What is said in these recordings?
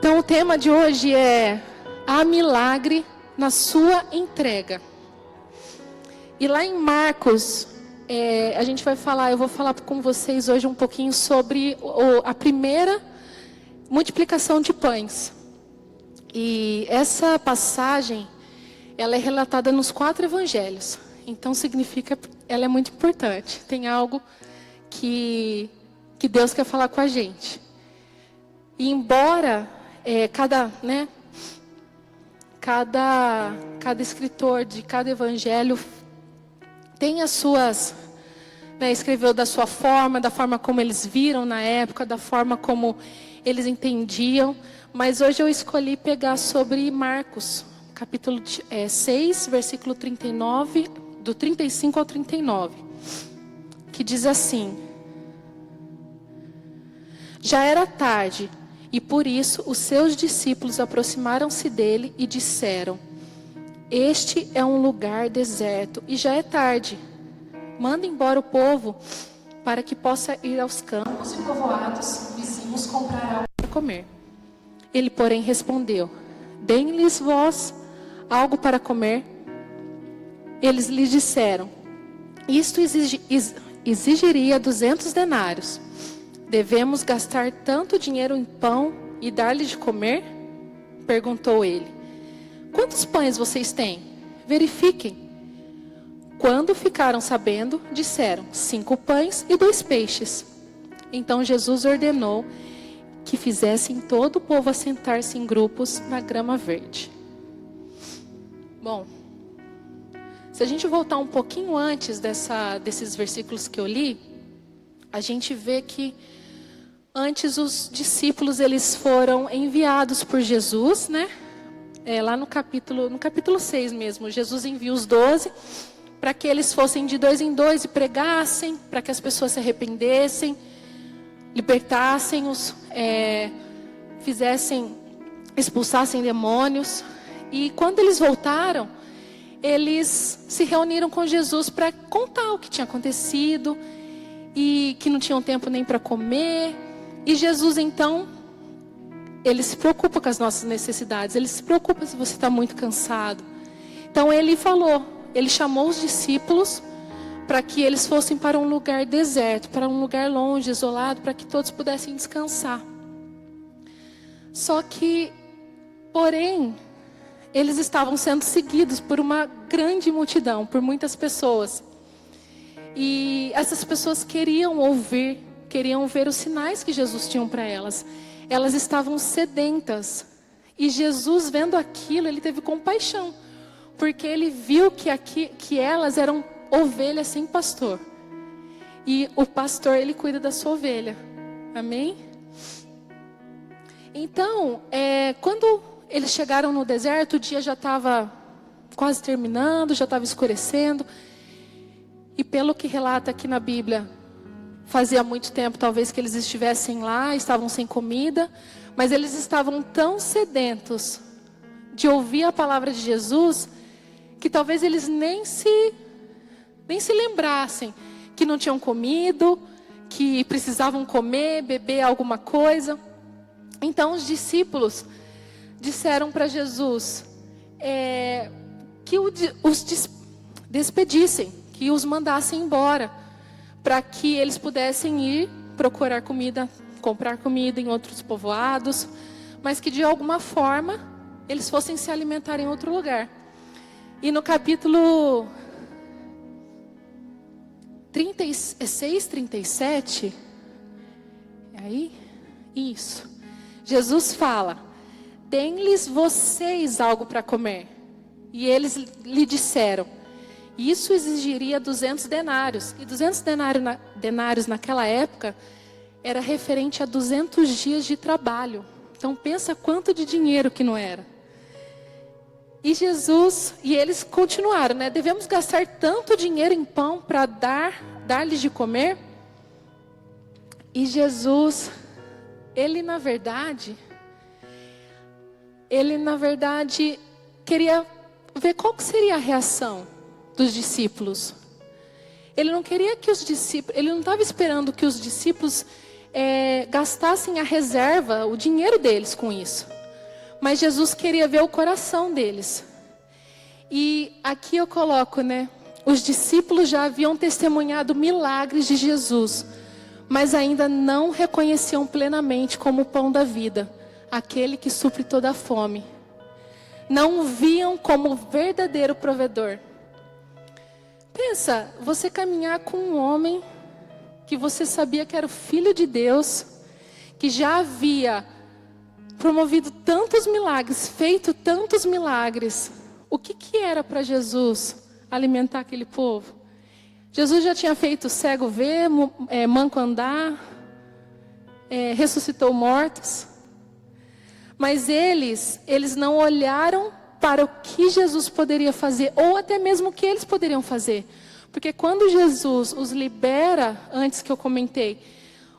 Então o tema de hoje é há milagre na sua entrega. E lá em Marcos, eu vou falar com vocês hoje um pouquinho sobre a primeira multiplicação de pães. E essa passagem, ela é relatada nos 4 evangelhos. Então significa, ela é muito importante. Tem algo que Deus quer falar com a gente. E embora cada escritor de cada evangelho tem as suas, escreveu da sua forma, da forma como eles viram na época, da forma como eles entendiam. Mas hoje eu escolhi pegar sobre Marcos, capítulo 6, versículo 39, do 35 ao 39, que diz assim: Já era tarde, e por isso os seus discípulos aproximaram-se dele e disseram: Este é um lugar deserto e já é tarde. Manda embora o povo para que possa ir aos campos e povoados vizinhos comprar algo para comer. Ele, porém, respondeu: Deem-lhes vós algo para comer. Eles lhe disseram: Isto exigiria 200 denários. Devemos gastar tanto dinheiro em pão e dar-lhe de comer? Perguntou ele. Quantos pães vocês têm? Verifiquem. Quando ficaram sabendo, disseram: 5 pães e 2 peixes. Então Jesus ordenou que fizessem todo o povo assentar-se em grupos na grama verde. Bom, se a gente voltar um pouquinho antes desses versículos que eu li, a gente vê que antes os discípulos eles foram enviados por Jesus, lá no capítulo 6 mesmo, Jesus envia os 12 para que eles fossem de 2 em 2 e pregassem, para que as pessoas se arrependessem, libertassem expulsassem demônios. E quando eles voltaram, eles se reuniram com Jesus para contar o que tinha acontecido e que não tinham tempo nem para comer. E Jesus, então, ele se preocupa com as nossas necessidades. Ele se preocupa se você está muito cansado. Então ele chamou os discípulos para que eles fossem para um lugar deserto, para um lugar longe, isolado, para que todos pudessem descansar. Só que, porém, eles estavam sendo seguidos por uma grande multidão, por muitas pessoas. E essas pessoas queriam ver os sinais que Jesus tinha para elas. Elas estavam sedentas. E Jesus, vendo aquilo, ele teve compaixão. Porque ele viu que elas eram ovelhas sem pastor. E o pastor, ele cuida da sua ovelha. Amém? Então, quando eles chegaram no deserto, o dia já estava quase terminando, já estava escurecendo. E pelo que relata aqui na Bíblia, fazia muito tempo talvez que eles estivessem lá, estavam sem comida, mas eles estavam tão sedentos de ouvir a palavra de Jesus, que talvez eles nem se lembrassem que não tinham comido, que precisavam comer, beber alguma coisa. Então os discípulos disseram para Jesus que os despedissem, que os mandassem embora, para que eles pudessem ir procurar comida, comprar comida em outros povoados, mas que de alguma forma eles fossem se alimentar em outro lugar. E no capítulo 36, 37, aí, isso, Jesus fala: Deem-lhes vocês algo para comer. E eles lhe disseram: Isso exigiria 200 denários. E 200 denários naquela época era referente a 200 dias de trabalho. Então pensa quanto de dinheiro que não era. E eles continuaram, Devemos gastar tanto dinheiro em pão para dar-lhes de comer? E Jesus, ele na verdade queria ver qual que seria a reação dos discípulos. Ele não estava esperando que os discípulos gastassem a reserva, o dinheiro deles com isso. Mas Jesus queria ver o coração deles. E aqui eu coloco, os discípulos já haviam testemunhado milagres de Jesus, mas ainda não reconheciam plenamente como o pão da vida, aquele que supre toda a fome. Não o viam como o verdadeiro provedor. Pensa, você caminhar com um homem que você sabia que era o Filho de Deus, que já havia promovido tantos milagres, feito tantos milagres. O que era para Jesus alimentar aquele povo? Jesus já tinha feito cego ver, manco andar, ressuscitou mortos. Mas eles não olharam para o que Jesus poderia fazer, ou até mesmo o que eles poderiam fazer. Porque quando Jesus os libera, antes que eu comentei,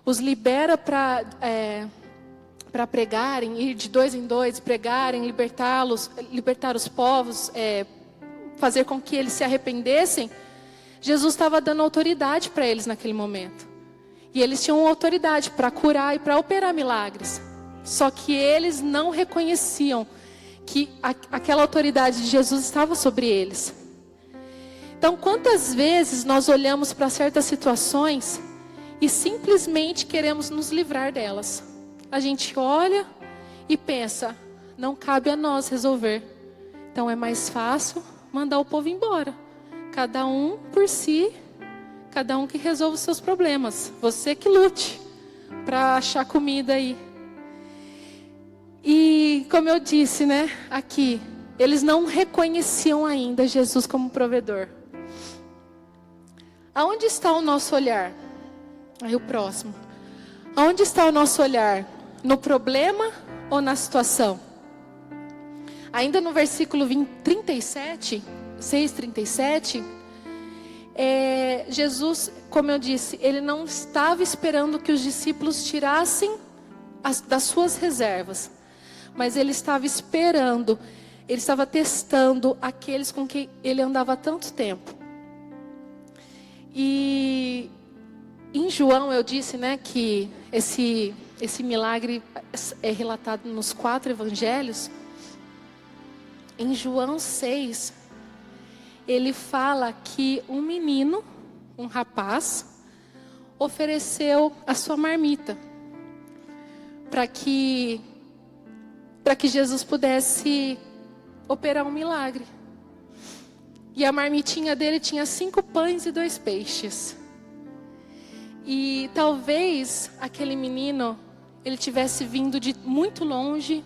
os libera para pregarem, ir de 2 em 2, pregarem, libertar os povos, fazer com que eles se arrependessem, Jesus estava dando autoridade para eles naquele momento. E eles tinham autoridade para curar e para operar milagres. Só que eles não reconheciam que aquela autoridade de Jesus estava sobre eles. Então, quantas vezes nós olhamos para certas situações e simplesmente queremos nos livrar delas? A gente olha e pensa, não cabe a nós resolver. Então é mais fácil mandar o povo embora. Cada um por si, cada um que resolva os seus problemas. Você que lute para achar comida aí. E como eu disse, aqui, eles não reconheciam ainda Jesus como provedor. Aonde está o nosso olhar? Aí o próximo. Aonde está o nosso olhar? No problema ou na situação? Ainda no versículo 37, 6:37, Jesus, como eu disse, ele não estava esperando que os discípulos tirassem das suas reservas, mas ele estava esperando, ele estava testando aqueles com quem ele andava há tanto tempo. E em João eu disse, que esse milagre é relatado nos 4 evangelhos. Em João 6, ele fala que um menino, um rapaz, ofereceu a sua marmita para que Jesus pudesse operar um milagre. E a marmitinha dele tinha 5 pães e 2 peixes. E talvez aquele menino, ele tivesse vindo de muito longe.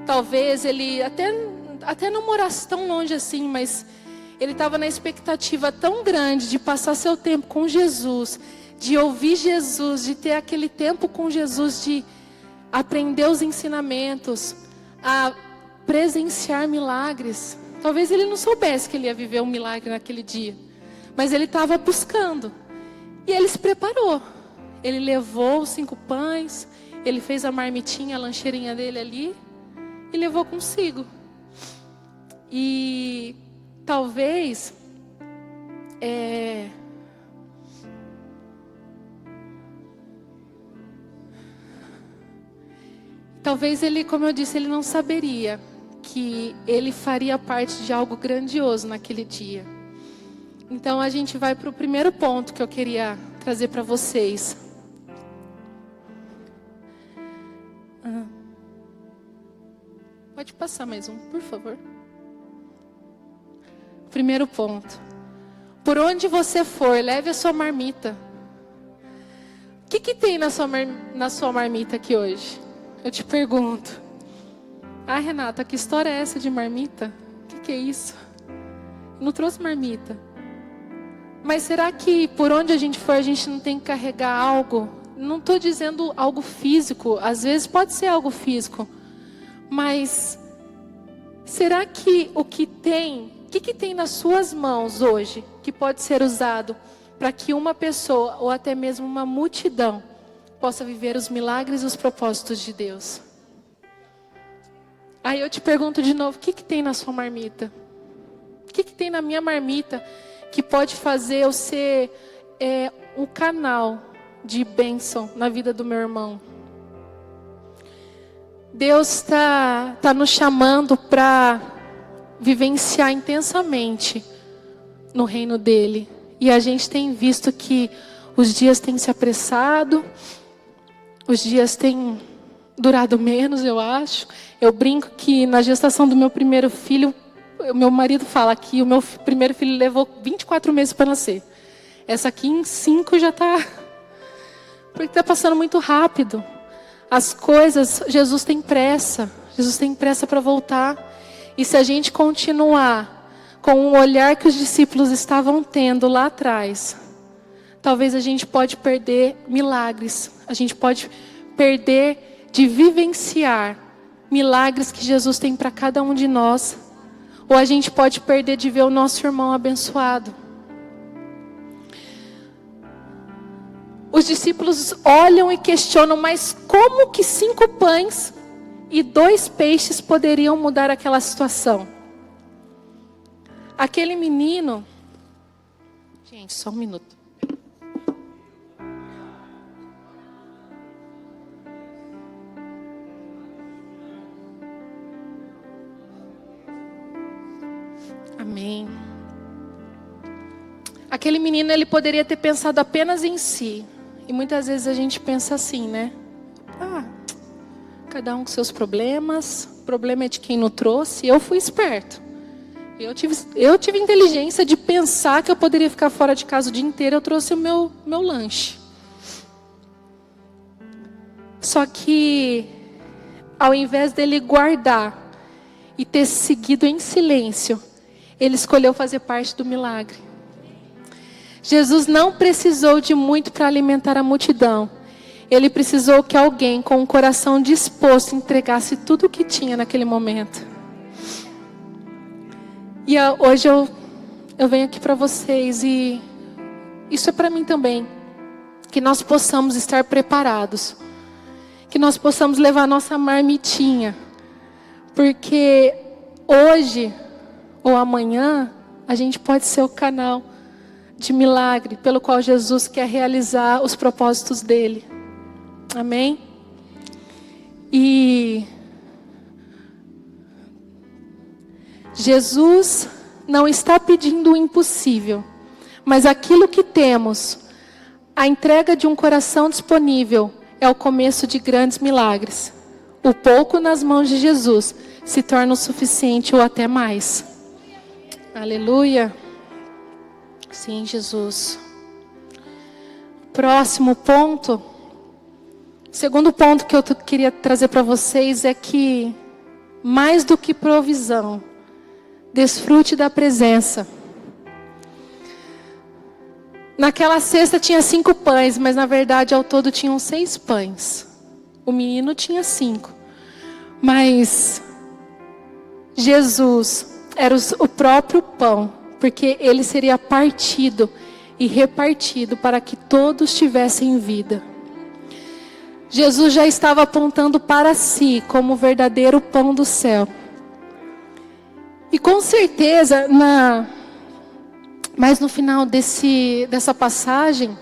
Talvez ele até não morasse tão longe assim, mas ele estava na expectativa tão grande de passar seu tempo com Jesus, de ouvir Jesus, de ter aquele tempo com Jesus, de aprender os ensinamentos, a presenciar milagres. Talvez ele não soubesse que ele ia viver um milagre naquele dia, mas ele estava buscando. E ele se preparou. Ele levou os 5 pães, ele fez a marmitinha, a lancheirinha dele ali, e levou consigo. E talvez ele, como eu disse, ele não saberia que ele faria parte de algo grandioso naquele dia. Então a gente vai para o primeiro ponto que eu queria trazer para vocês. Pode passar mais um, por favor. Primeiro ponto. Por onde você for, leve a sua marmita. O que tem na sua marmita aqui hoje? Eu te pergunto. Renata, que história é essa de marmita? O que é isso? Eu não trouxe marmita. Mas será que por onde a gente for, a gente não tem que carregar algo? Não estou dizendo algo físico. Às vezes pode ser algo físico. Mas será que o que tem nas suas mãos hoje que pode ser usado para que uma pessoa ou até mesmo uma multidão possa viver os milagres e os propósitos de Deus? Aí eu te pergunto de novo, o que tem na sua marmita? O que tem na minha marmita que pode fazer eu ser um canal de bênção na vida do meu irmão. Deus está nos chamando para vivenciar intensamente no reino dele. E a gente tem visto que os dias têm se apressado, os dias têm durado menos, eu acho. Eu brinco que na gestação do meu primeiro filho, o meu marido fala que o meu primeiro filho levou 24 meses para nascer. Essa aqui em 5 já está... Porque está passando muito rápido. As coisas, Jesus tem pressa para voltar. E se a gente continuar com o olhar que os discípulos estavam tendo lá atrás, talvez a gente pode perder milagres. A gente pode perder de vivenciar milagres que Jesus tem para cada um de nós. Ou a gente pode perder de ver o nosso irmão abençoado. Os discípulos olham e questionam, mas como que 5 pães e 2 peixes poderiam mudar aquela situação? Aquele menino... Gente, só um minuto. Amém. Aquele menino, ele poderia ter pensado apenas em si. E muitas vezes a gente pensa assim, né? Cada um com seus problemas. O problema é de quem não trouxe. Eu fui esperto. Eu tive inteligência de pensar que eu poderia ficar fora de casa o dia inteiro. Eu trouxe o meu lanche. Só que, ao invés dele guardar e ter seguido em silêncio, ele escolheu fazer parte do milagre. Jesus não precisou de muito para alimentar a multidão. Ele precisou que alguém com um coração disposto entregasse tudo o que tinha naquele momento. E hoje eu venho aqui para vocês e isso é para mim também. Que nós possamos estar preparados. Que nós possamos levar a nossa marmitinha. Porque hoje ou amanhã a gente pode ser o canal de milagre pelo qual Jesus quer realizar os propósitos dele. Amém? E Jesus não está pedindo o impossível, mas aquilo que temos, a entrega de um coração disponível, é o começo de grandes milagres. O pouco nas mãos de Jesus se torna o suficiente ou até mais. Aleluia. Sim, Jesus. Próximo ponto. Segundo ponto que eu queria trazer para vocês é que, mais do que provisão, desfrute da presença. Naquela cesta tinha 5 pães, mas na verdade ao todo tinham 6 pães. O menino tinha 5. Mas Jesus era o próprio pão, porque ele seria partido e repartido para que todos tivessem vida. Jesus já estava apontando para si como o verdadeiro pão do céu. E com certeza, mas no final dessa passagem,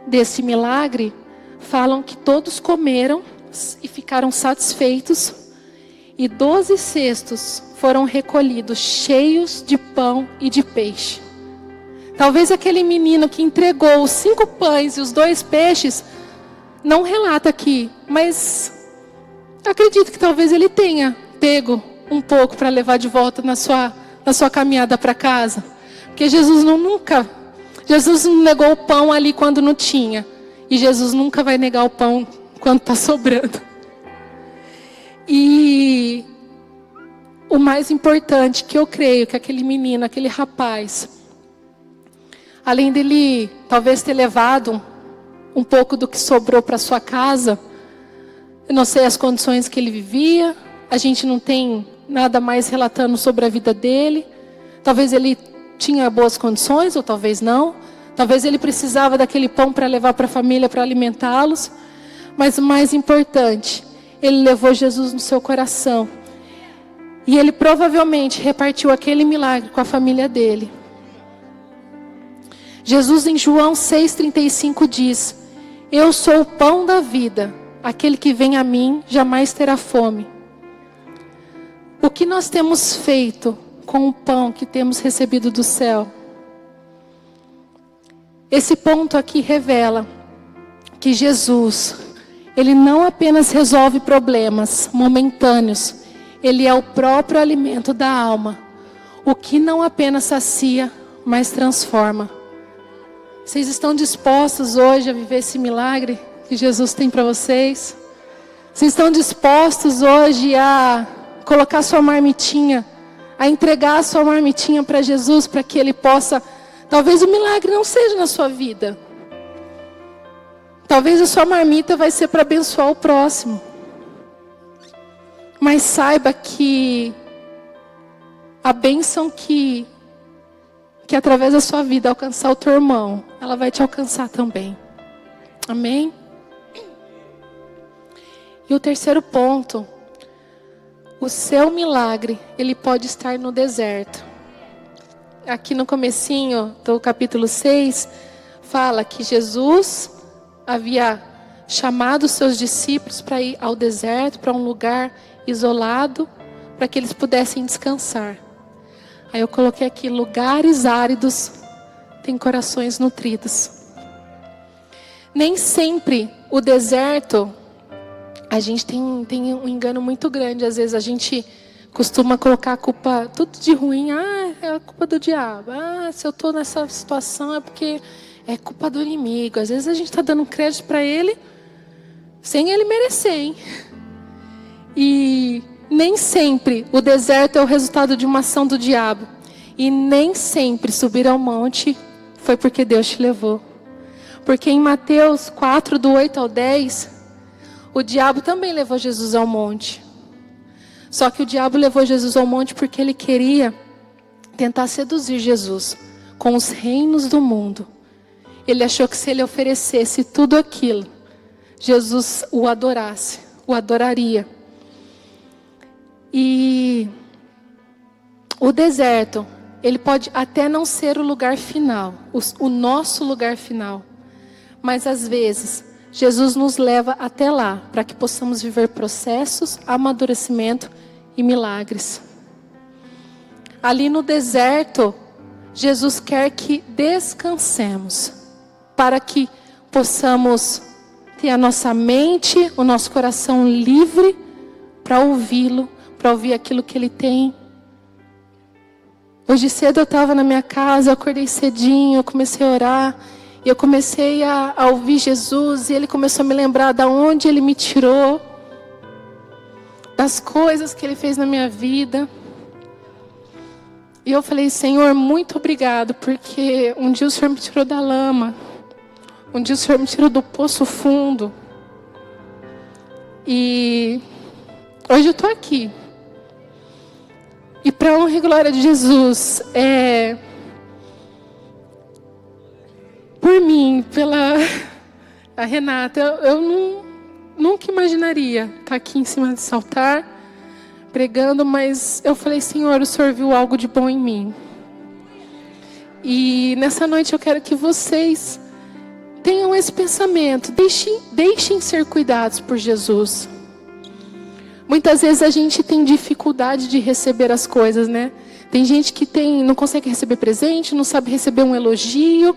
desse milagre, falam que todos comeram e ficaram satisfeitos. E 12 cestos foram recolhidos, cheios de pão e de peixe. Talvez aquele menino que entregou os 5 pães e os 2 peixes, não relata aqui, mas acredito que talvez ele tenha pego um pouco para levar de volta na sua caminhada para casa. Porque Jesus não negou o pão ali quando não tinha. E Jesus nunca vai negar o pão quando está sobrando. E o mais importante que eu creio que aquele menino, aquele rapaz, além dele talvez ter levado um pouco do que sobrou para sua casa, eu não sei as condições que ele vivia, a gente não tem nada mais relatando sobre a vida dele. Talvez ele tinha boas condições, ou talvez não. Talvez ele precisava daquele pão para levar para a família, para alimentá-los. Mas o mais importante, ele levou Jesus no seu coração. E ele provavelmente repartiu aquele milagre com a família dele. Jesus em João 6,35 diz: Eu sou o pão da vida. Aquele que vem a mim jamais terá fome. O que nós temos feito com o pão que temos recebido do céu? Esse ponto aqui revela que Jesus, Ele não apenas resolve problemas momentâneos, Ele é o próprio alimento da alma. O que não apenas sacia, mas transforma. Vocês estão dispostos hoje a viver esse milagre que Jesus tem para vocês? Vocês estão dispostos hoje a colocar sua marmitinha, a entregar a sua marmitinha para Jesus, para que Ele possa... Talvez o milagre não seja na sua vida. Talvez a sua marmita vai ser para abençoar o próximo. Mas saiba que a bênção que através da sua vida alcançar o teu irmão, ela vai te alcançar também. Amém? E o terceiro ponto, o seu milagre, ele pode estar no deserto. Aqui no comecinho do capítulo 6, fala que Jesus havia chamado os seus discípulos para ir ao deserto, para um lugar isolado, para que eles pudessem descansar. Aí eu coloquei aqui, lugares áridos têm corações nutridos. Nem sempre o deserto, a gente tem um engano muito grande. Às vezes a gente costuma colocar a culpa, tudo de ruim, é a culpa do diabo. Se eu estou nessa situação é porque é culpa do inimigo. Às vezes a gente está dando crédito para ele, sem ele merecer, hein? E nem sempre o deserto é o resultado de uma ação do diabo. E nem sempre subir ao monte foi porque Deus te levou. Porque em Mateus 4, do 8 ao 10, o diabo também levou Jesus ao monte. Só que o diabo levou Jesus ao monte porque ele queria tentar seduzir Jesus com os reinos do mundo. Ele achou que se ele oferecesse tudo aquilo, Jesus o adorasse, o adoraria. E o deserto, ele pode até não ser o lugar final, o nosso lugar final. Mas às vezes, Jesus nos leva até lá, para que possamos viver processos, amadurecimento e milagres. Ali no deserto, Jesus quer que descansemos, para que possamos ter a nossa mente, o nosso coração livre para ouvi-lo, para ouvir aquilo que Ele tem. Hoje cedo eu estava na minha casa, eu acordei cedinho, eu comecei a orar, e eu comecei a ouvir Jesus, e Ele começou a me lembrar de onde Ele me tirou, das coisas que Ele fez na minha vida. E eu falei, Senhor, muito obrigado, porque um dia o Senhor me tirou da lama, um dia o Senhor me tirou do poço fundo, e hoje eu estou aqui. E para a honra e glória de Jesus, por mim, pela a Renata, eu nunca imaginaria estar aqui em cima desse altar, pregando, mas eu falei, Senhor, o Senhor viu algo de bom em mim. E nessa noite eu quero que vocês tenham esse pensamento, deixem ser cuidados por Jesus. Muitas vezes a gente tem dificuldade de receber as coisas, né? Tem gente que não consegue receber presente, não sabe receber um elogio.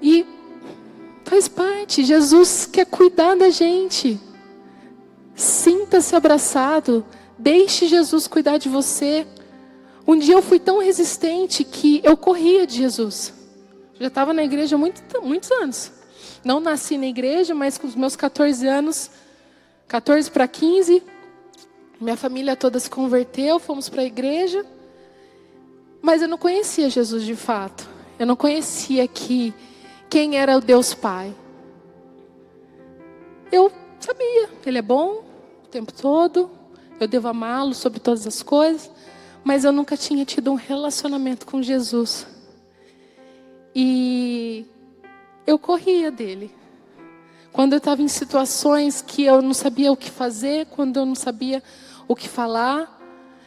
E faz parte, Jesus quer cuidar da gente. Sinta-se abraçado, deixe Jesus cuidar de você. Um dia eu fui tão resistente que eu corria de Jesus. Já estava na igreja há muitos anos. Não nasci na igreja, mas com os meus 14 anos, 14 para 15, minha família toda se converteu, fomos para a igreja. Mas eu não conhecia Jesus de fato. Eu não conhecia quem era o Deus Pai. Eu sabia, Ele é bom o tempo todo, eu devo amá-lo sobre todas as coisas, mas eu nunca tinha tido um relacionamento com Jesus. E eu corria dele. Quando eu estava em situações que eu não sabia o que fazer, quando eu não sabia o que falar,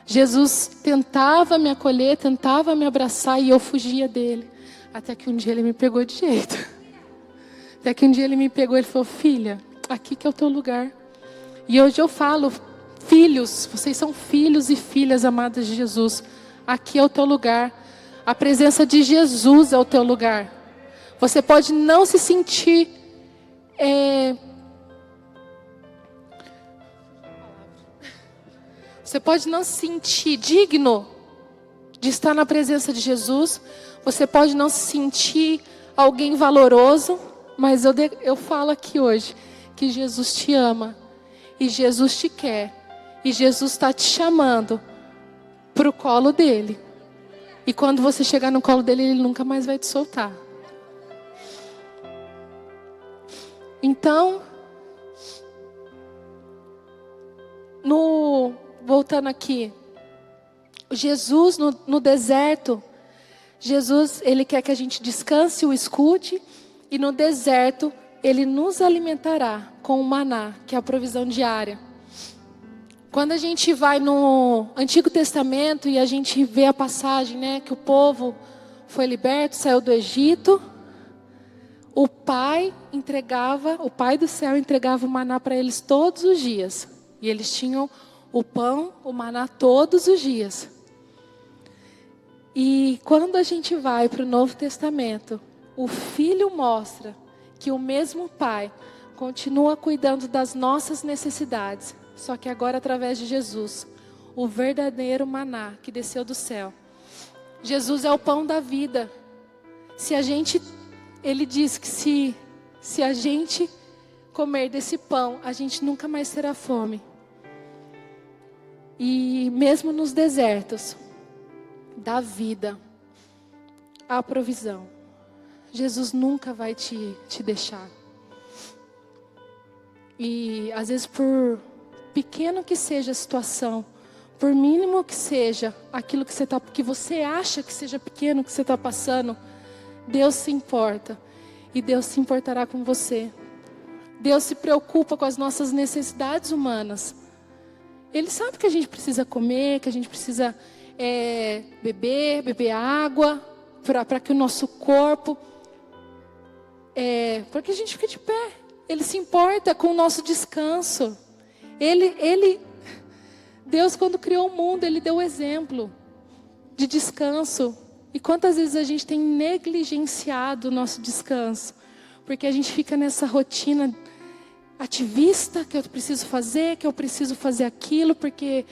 Jesus tentava me acolher, tentava me abraçar e eu fugia dele. Até que um dia ele me pegou de jeito. Até que um dia ele me pegou e falou: filha, aqui que é o teu lugar. E hoje eu falo: filhos, vocês são filhos e filhas amadas de Jesus. Aqui é o teu lugar. A presença de Jesus é o teu lugar. Você pode não se sentir você pode não se sentir digno de estar na presença de Jesus. Você pode não se sentir alguém valoroso. Mas eu falo aqui hoje que Jesus te ama. E Jesus te quer. E Jesus está te chamando para o colo dele. E quando você chegar no colo dele, ele nunca mais vai te soltar. Então, voltando aqui, Jesus no deserto, Jesus, ele quer que a gente descanse, o escute, e no deserto ele nos alimentará com o maná, que é a provisão diária. Quando a gente vai no Antigo Testamento e a gente vê a passagem, né, que o povo foi liberto, saiu do Egito, o Pai do céu entregava o maná para eles todos os dias. E eles tinham o pão, o maná todos os dias. E quando a gente vai para o Novo Testamento, o Filho mostra que o mesmo Pai continua cuidando das nossas necessidades, só que agora através de Jesus, o verdadeiro maná que desceu do céu. Jesus é o pão da vida. Ele diz que se a gente comer desse pão, a gente nunca mais terá fome. E mesmo nos desertos da vida, há provisão. Jesus nunca vai te deixar. E às vezes, por pequeno que seja a situação, por mínimo que seja aquilo que você acha que seja pequeno que você está passando, Deus se importa. E Deus se importará com você. Deus se preocupa com as nossas necessidades humanas. Ele sabe que a gente precisa comer, que a gente precisa beber água, para que o nosso corpo, para que a gente fique de pé. Ele se importa com o nosso descanso. Deus, quando criou o mundo, Ele deu o exemplo de descanso. E quantas vezes a gente tem negligenciado o nosso descanso? Porque a gente fica nessa rotina ativista, que eu preciso fazer aquilo, porque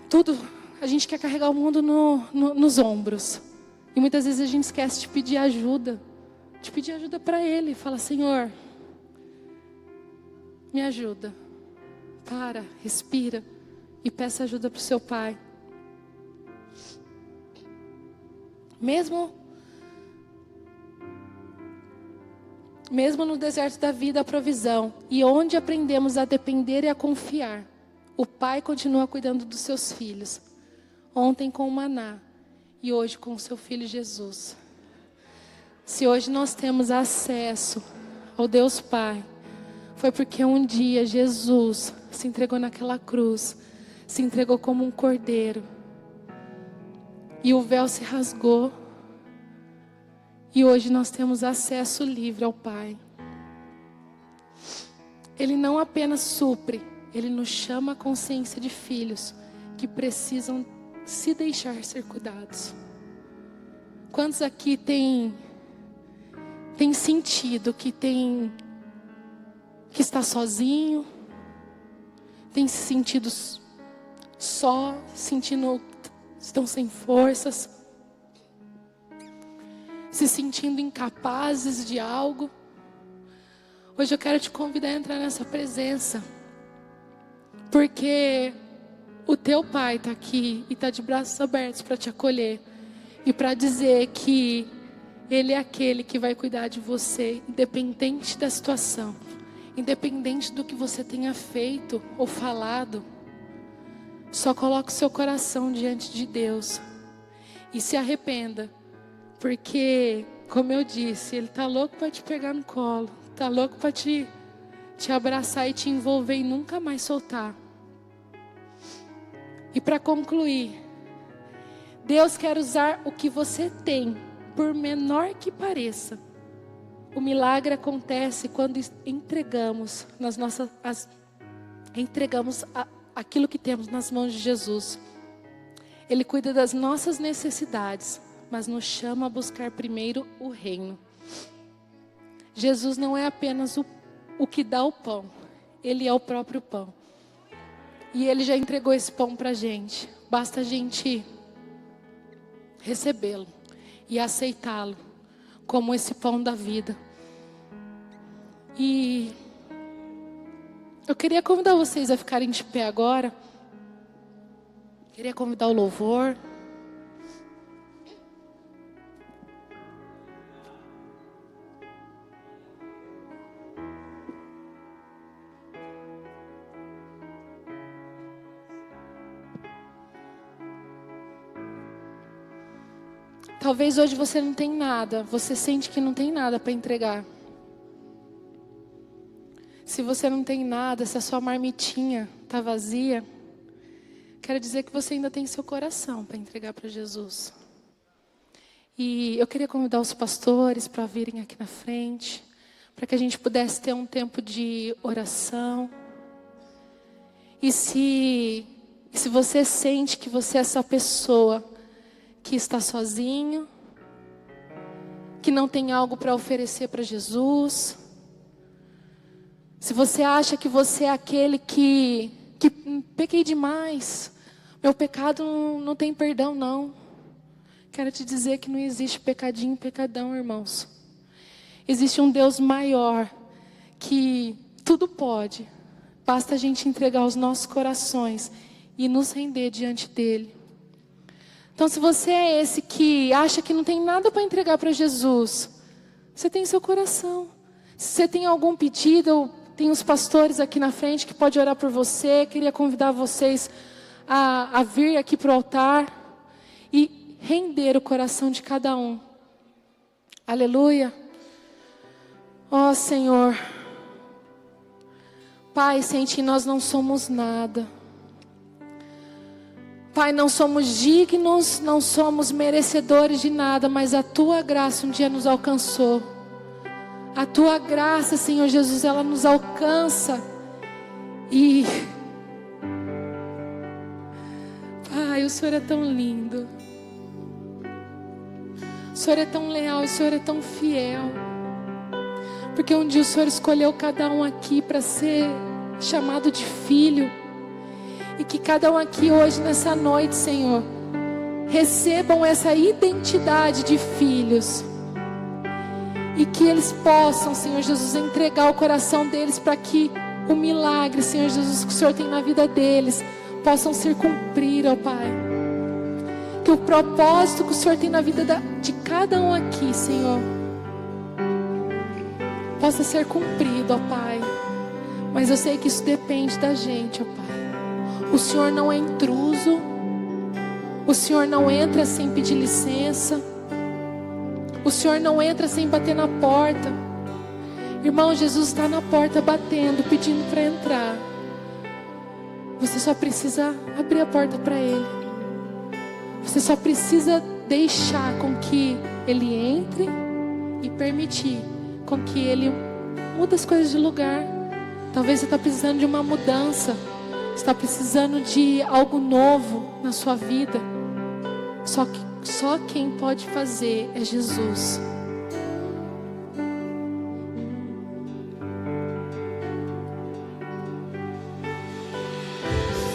tudo, a gente quer carregar o mundo nos ombros. E muitas vezes a gente esquece de pedir ajuda para Ele. Fala: Senhor, me ajuda. Para, respira e peça ajuda para o seu Pai. Mesmo no deserto da vida, a provisão. E onde aprendemos a depender e a confiar, o Pai continua cuidando dos seus filhos. Ontem com o maná e hoje com o seu Filho Jesus. Se hoje nós temos acesso ao Deus Pai, foi porque um dia Jesus se entregou naquela cruz, se entregou como um cordeiro. E o véu se rasgou. E hoje nós temos acesso livre ao Pai. Ele não apenas supre, Ele nos chama a consciência de filhos que precisam se deixar ser cuidados. Quantos aqui tem sentido que está sozinho, tem se sentido só, estão sem forças, se sentindo incapazes de algo? Hoje eu quero te convidar a entrar nessa presença, porque o teu Pai está aqui e está de braços abertos para te acolher e para dizer que Ele é aquele que vai cuidar de você, independente da situação, independente do que você tenha feito ou falado. Só coloque o seu coração diante de Deus e se arrependa, porque, como eu disse, Ele está louco para te pegar no colo, está louco para te abraçar e te envolver e nunca mais soltar. E para concluir, Deus quer usar o que você tem, por menor que pareça, O milagre acontece quando entregamos aquilo que temos nas mãos de Jesus. Ele cuida das nossas necessidades, mas nos chama a buscar primeiro o reino. Jesus não é apenas o que dá o pão, Ele é o próprio pão. E Ele já entregou esse pão para a gente. Basta a gente recebê-lo e aceitá-lo como esse pão da vida. E eu queria convidar vocês a ficarem de pé agora. Queria convidar o louvor. Talvez hoje você não tenha nada, você sente que não tem nada para entregar. Se você não tem nada, se a sua marmitinha está vazia, quero dizer que você ainda tem seu coração para entregar para Jesus. E eu queria convidar os pastores para virem aqui na frente, para que a gente pudesse ter um tempo de oração. E se você sente que você é essa pessoa que está sozinho, que não tem algo para oferecer para Jesus, se você acha que você é aquele que pequei demais, meu pecado não tem perdão não, quero te dizer que não existe pecadinho e pecadão, irmãos. Existe um Deus maior, que tudo pode, basta a gente entregar os nossos corações e nos render diante dEle. Então, se você é esse que acha que não tem nada para entregar para Jesus, você tem seu coração. Se você tem algum pedido, tem os pastores aqui na frente que pode orar por você. Queria convidar vocês a vir aqui para o altar e render o coração de cada um. Aleluia. Ó Senhor, Pai, sem Ti nós não somos nada. Pai, não somos dignos, não somos merecedores de nada, mas a Tua graça um dia nos alcançou. A Tua graça, Senhor Jesus, ela nos alcança. E, Pai, o Senhor é tão lindo. O Senhor é tão leal, o Senhor é tão fiel. Porque um dia o Senhor escolheu cada um aqui para ser chamado de filho. E que cada um aqui hoje, nessa noite, Senhor, recebam essa identidade de filhos. E que eles possam, Senhor Jesus, entregar o coração deles para que o milagre, Senhor Jesus, que o Senhor tem na vida deles, possam se cumprir, ó Pai. Que o propósito que o Senhor tem na vida de cada um aqui, Senhor, possa ser cumprido, ó Pai. Mas eu sei que isso depende da gente, ó Pai. O Senhor não é intruso. O Senhor não entra sem pedir licença. O Senhor não entra sem bater na porta. Irmão, Jesus está na porta batendo, pedindo para entrar. Você só precisa abrir a porta para Ele. Você só precisa deixar com que Ele entre e permitir com que Ele mude as coisas de lugar. Talvez você está precisando de uma mudança. Está precisando de algo novo na sua vida. Só quem pode fazer é Jesus.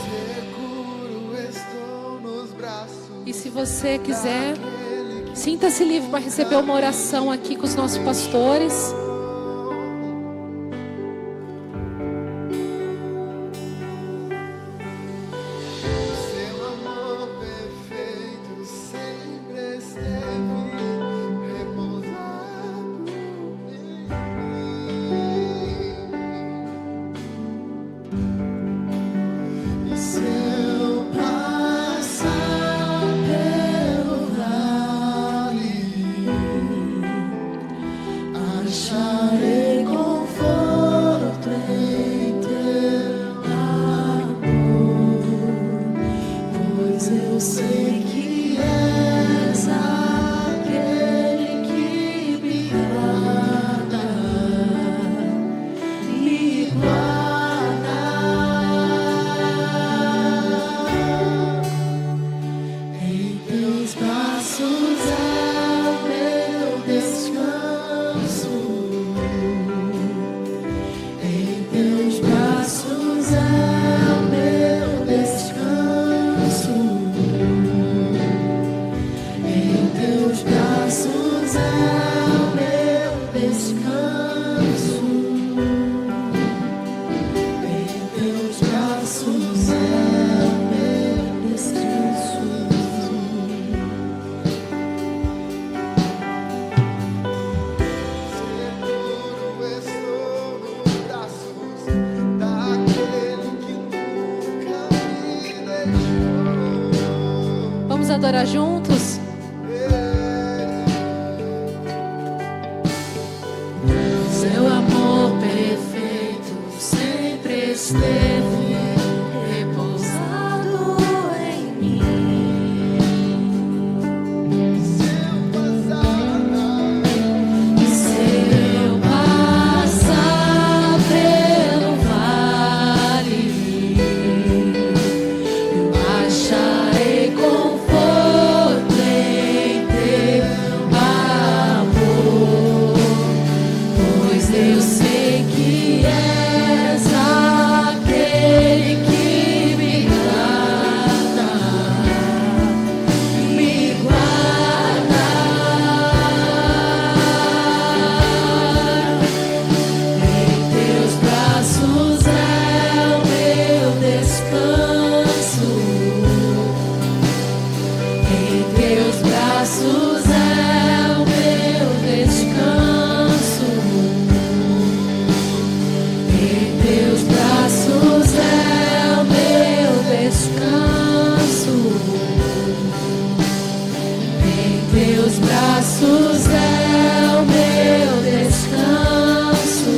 Seguro estou nos braços. E se você quiser, sinta-se livre para receber uma oração aqui com os nossos pastores. Aquele que me ama. Vamos adorar juntos? Seu amor perfeito sempre esteve repousado em mim. E se eu passar pelo vale, eu acharei conforto em teu amor, pois eu sei que és aquele que me guarda, me guarda. Em teus braços é o meu descanso, em teus braços é o meu descanso. Em teus braços é o meu descanso. Em teus braços é o meu descanso.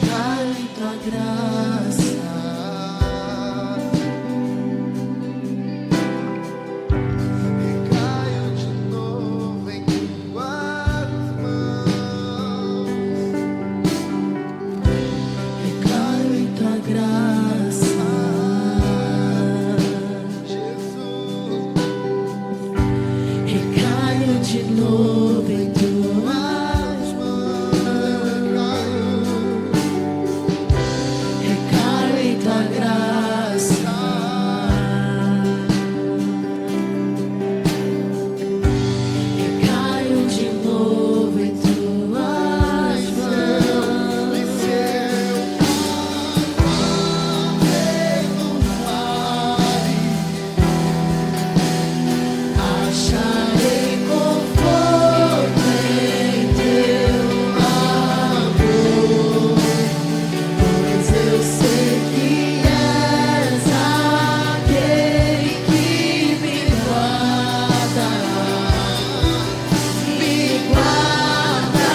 Caio em tua graça. Caio de novo em tuas mãos. Recaio em tua graça. Jesus, Recaio de novo em tuas mãos. Recaio em tua graça. Recaio de novo em tuas mãos. E se eu Acharei conforto em teu amor, pois eu sei que és aquele que me guarda, me guarda.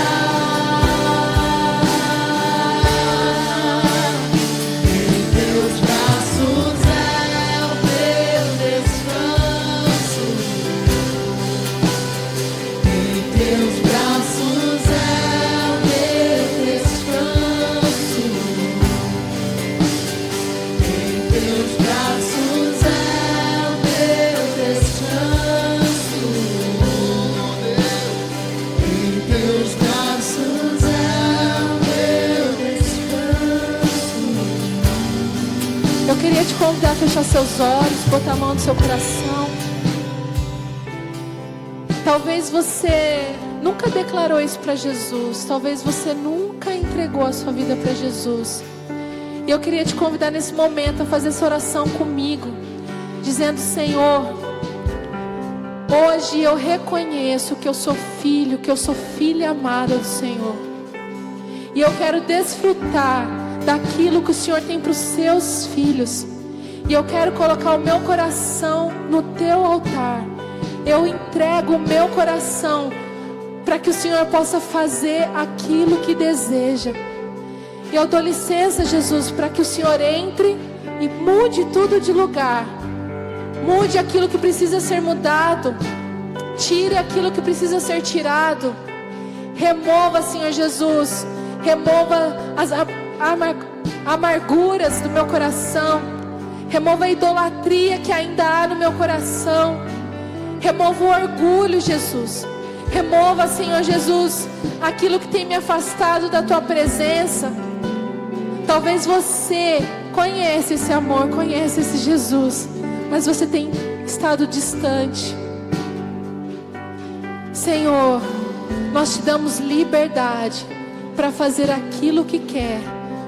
Em teus braços é o meu descanso. Em teus braços é o meu descanso. Em teus braços é o meu descanso. Em teus braços é o meu descanso. Eu queria te convidar a fechar seus olhos, botar a mão no seu coração. Talvez você nunca declarou isso para Jesus. Talvez você nunca entregou a sua vida para Jesus. E eu queria te convidar nesse momento a fazer essa oração comigo, dizendo: Senhor, hoje eu reconheço que eu sou filho, que eu sou filha amada do Senhor. E eu quero desfrutar daquilo que o Senhor tem para os seus filhos. E eu quero colocar o meu coração no teu altar. Eu entrego o meu coração para que o Senhor possa fazer aquilo que deseja. E eu dou licença, Jesus, para que o Senhor entre e mude tudo de lugar. Mude aquilo que precisa ser mudado. Tire aquilo que precisa ser tirado. Remova, Senhor Jesus. Remova as amarguras do meu coração. Remova a idolatria que ainda há no meu coração. Remova o orgulho, Jesus. Remova, Senhor Jesus, aquilo que tem me afastado da tua presença. Talvez você conheça esse amor, conheça esse Jesus, mas você tem estado distante. Senhor, nós te damos liberdade para fazer aquilo que quer,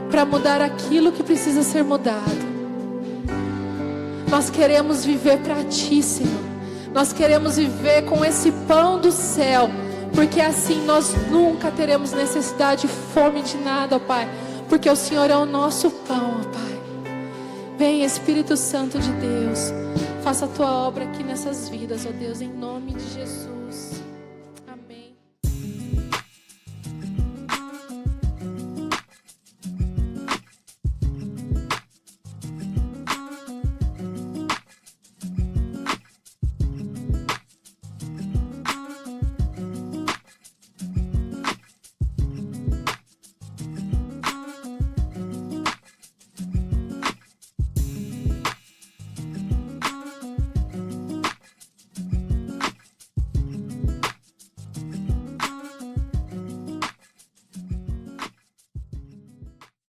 para mudar aquilo que precisa ser mudado. Nós queremos viver para ti, Senhor. Nós queremos viver com esse pão do céu, porque assim nós nunca teremos necessidade e fome de nada, ó Pai. porque o Senhor é o nosso pão, ó Pai. Vem, Espírito Santo de Deus, faça a tua obra aqui nessas vidas, ó Deus, em nome de Jesus.